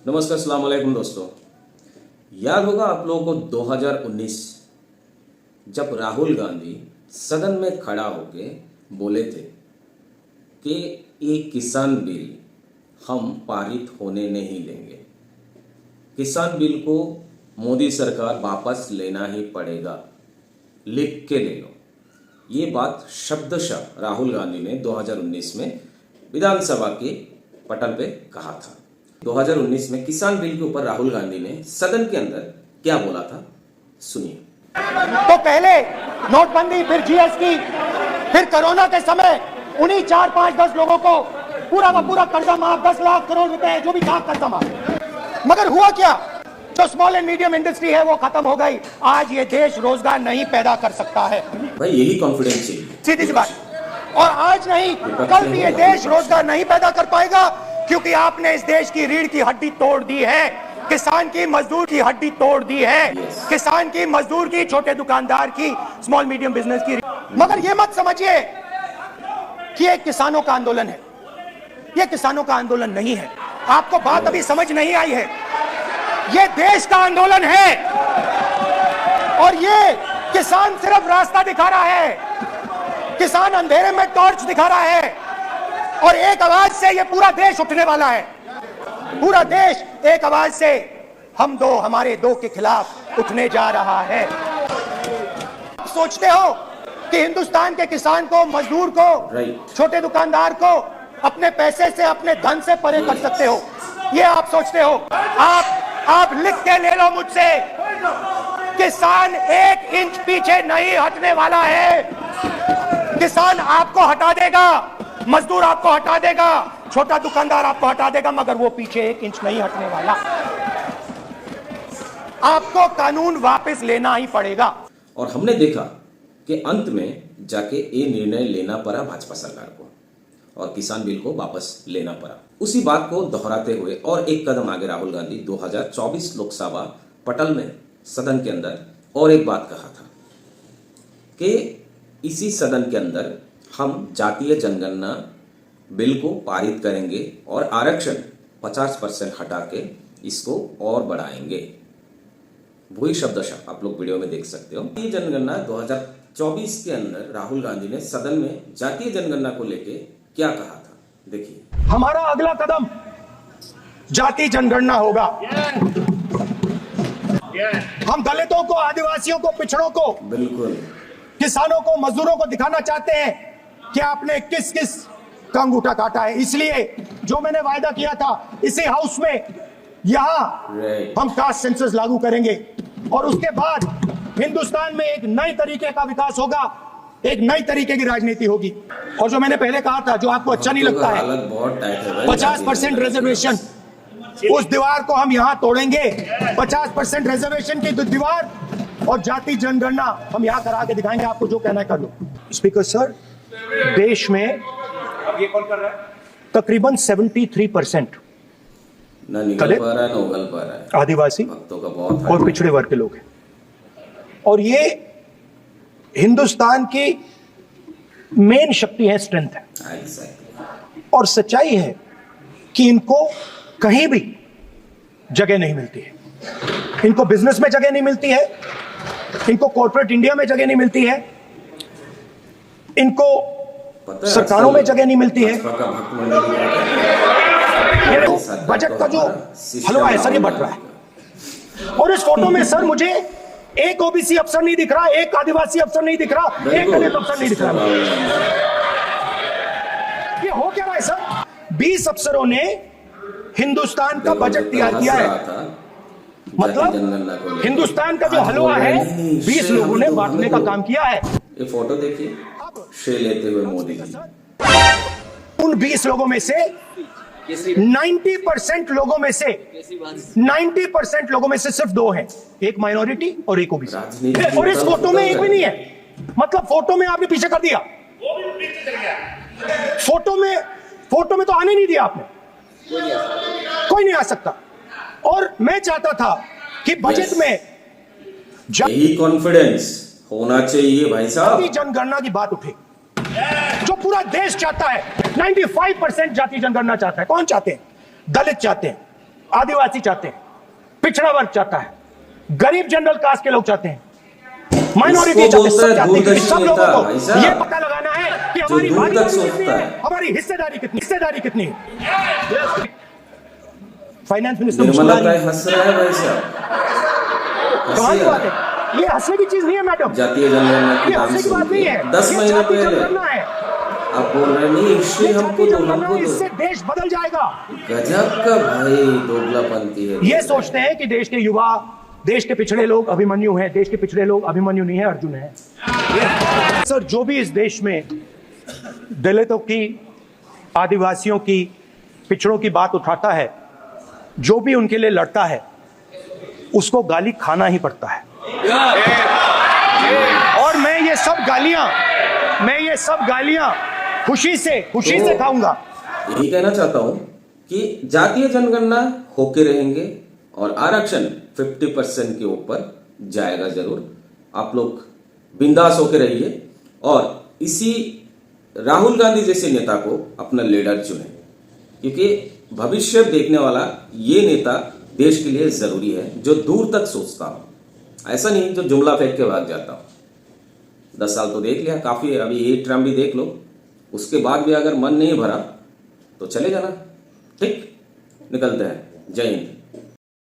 नमस्कार, अस्सलाम वालेकुम दोस्तों। याद होगा आप लोगों को 2019 जब राहुल गांधी सदन में खड़ा होके बोले थे कि ये किसान बिल हम पारित होने नहीं देंगे, किसान बिल को मोदी सरकार वापस लेना ही पड़ेगा, लिख के ले लो। ये बात शब्दशः राहुल गांधी ने 2019 में विधानसभा के पटल पे कहा था। 2019 में किसान बिल के ऊपर राहुल गांधी ने सदन के अंदर क्या बोला था, सुनिए। तो पहले नोटबंदी, फिर जीएसटी, फिर कोरोना के समय उन्हीं 4, 5, 10 लोगों को पूरा का पूरा कर्जा माफ, 10 लाख करोड़ रुपए जो भी था कर्जा माफ। मगर हुआ क्या? जो स्मॉल एंड मीडियम इंडस्ट्री है वो खत्म हो गई। आज ये देश रोजगार नहीं पैदा कर सकता है। भाई यही कॉन्फिडेंस चाहिए, सीधी सी बात। और आज नहीं कल भी ये देश रोजगार नहीं पैदा कर पाएगा, क्योंकि आपने इस देश की रीढ़ की हड्डी तोड़ दी है। किसान की, मजदूर की हड्डी तोड़ दी है। किसान की, मजदूर की, छोटे दुकानदार की, स्मॉल मीडियम बिजनेस की। मगर ये मत समझिए कि ये किसानों का आंदोलन है। ये किसानों का आंदोलन नहीं है। आपको बात अभी समझ नहीं आई है। ये देश का आंदोलन है और ये किसान सिर्फ रास्ता दिखा रहा है। किसान अंधेरे में टॉर्च दिखा रहा है और एक आवाज से ये पूरा देश उठने वाला है। पूरा देश एक आवाज से हम दो, हमारे दो के खिलाफ उठने जा रहा है। सोचते हो कि हिंदुस्तान के किसान को, मजदूर को, छोटे दुकानदार को अपने पैसे से, अपने धन से परे कर सकते हो, ये आप सोचते हो। आप लिख के ले लो मुझसे, किसान 1 इंच पीछे नहीं हटने वाला है। किसान आपको हटा देगा, मजदूर आपको हटा देगा, छोटा दुकानदार आपको हटा देगा, मगर वो पीछे 1 इंच नहीं हटने वाला। आपको कानून वापस लेना ही पड़ेगा। और हमने देखा कि अंत में जाके ये निर्णय लेना पड़ा भाजपा सरकार को और किसान बिल को वापस लेना पड़ा। उसी बात को दोहराते हुए और एक कदम आगे राहुल गांधी 2024 लोकसभा पटल में सदन के अंदर और एक बात कहा था कि इसी सदन के अंदर हम जातीय जनगणना बिल को पारित करेंगे और आरक्षण 50% हटा के इसको और बढ़ाएंगे। वही शब्दशः आप लोग वीडियो में देख सकते हो। जातीय जनगणना 2024 के अंदर राहुल गांधी ने सदन में जातीय जनगणना को लेके क्या कहा था, देखिए। हमारा अगला कदम जाति जनगणना होगा। हम दलितों को, आदिवासियों को, पिछड़ों को, बिल्कुल, किसानों को, मजदूरों को दिखाना चाहते हैं कि आपने किस किस का अंगूठा काटा है। इसलिए जो मैंने वायदा किया था, इसी हाउस में यहां हम कास्ट सेंसस लागू करेंगे और उसके बाद हिंदुस्तान में एक नए तरीके का विकास होगा, एक नई तरीके की राजनीति होगी। और जो मैंने पहले कहा था, जो आपको अच्छा नहीं लगता है, 50% रिजर्वेशन, उस दीवार को हम यहां तोड़ेंगे। 50% रिजर्वेशन की दीवार और जाति जनगणना हम यहां करा के दिखाएंगे। आपको जो कहना है कर लो। स्पीकर सर, देश में अब ये कौन कर रहा है? तकरीबन 73% आदिवासी और पिछड़े वर्ग के लोग हैं। और ये हिंदुस्तान की मेन शक्ति है, स्ट्रेंथ है। और सच्चाई है कि इनको कहीं भी जगह नहीं मिलती है। इनको बिजनेस में जगह नहीं मिलती है, इनको कॉर्पोरेट इंडिया में जगह नहीं मिलती है, इनको सरकारों में जगह नहीं मिलती है। बजट का जो हलवा है सर, ये बट रहा है। और इस फोटो में सर मुझे एक ओबीसी अफसर नहीं दिख रहा, एक आदिवासी अफसर नहीं दिख रहा, एक दलित अफसर नहीं दिख रहा। ये हो क्या रहा है सर? 20 अफसरों ने हिंदुस्तान का बजट तैयार किया है। मतलब हिंदुस्तान का जो हलवा है 20 लोगों ने बांटने का काम किया है। ये फोटो देखिए, श्रेय लेते हुए मोदी जी। उन 20 लोगों में से 90% लोगों में से 90% लोगों में से सिर्फ 2 हैं, एक माइनॉरिटी और एक ओबीसी। और इस फोटो में एक भी नहीं है। मतलब फोटो में आपने पीछे कर दिया, फोटो में तो आने नहीं दिया आपने। कोई नहीं आ सकता। और मैं चाहता था कि बजट में यही कॉन्फिडेंस होना चाहिए भाई साहब। जाति जनगणना की बात उठे, जो पूरा देश चाहता है। 95% जाति जनगणना चाहता है। कौन चाहते हैं? दलित चाहते हैं, आदिवासी चाहते हैं, पिछड़ा वर्ग चाहता है, गरीब जनरल कास्ट के लोग चाहते हैं, माइनॉरिटी चाहते हैं, सब चाहते हैं। सब लोगों को ये पता लगाना है कि हमारी भागीदारी कितनी है, हमारी हिस्सेदारी कितनी है। फाइनेंस मिनिस्टर निर्मला राय हंस रहा है भाई साहब, कमाल की बात है, ये हंसने की चीज नहीं है मैडम, जातीय जनगणना की ये हंसने की बात नहीं है। 10 ये महीने जातीय पहले जनगणना है, आप बोल रहे नहीं हिस्ट्री हमको दो, हमको दो। इससे देश बदल जाएगा। गजब का भाई दोगलापंथी है। ये सोचते हैं कि देश के युवा, देश के पिछड़े लोग अभिमन्यु हैं, देश के पिछड़े लोग अभिमन्यु नहीं है, अर्जुन है। सर, जो भी इस देश में दलितों की, आदिवासियों की, पिछड़ों की बात उठाता है, जो भी उनके लिए लड़ता है, उसको गाली खाना ही पड़ता है। और मैं ये सब गालियां खुशी से खाऊंगा। यही कहना चाहता हूं कि जातीय जनगणना होके रहेंगे और आरक्षण 50% के ऊपर जाएगा जरूर। आप लोग बिंदास होके रहिए और इसी राहुल गांधी जैसे नेता को अपना लीडर चुने, क्योंकि भविष्य देखने वाला ये नेता देश के लिए जरूरी है, जो दूर तक सोचता हो, ऐसा नहीं जो जुमला फेंक के भाग जाता हो। 10 साल तो देख लिया, काफी है, अभी ये टर्म भी देख लो, उसके बाद भी अगर मन नहीं भरा तो चले जाना। ठीक, निकलते हैं। जय हिंद।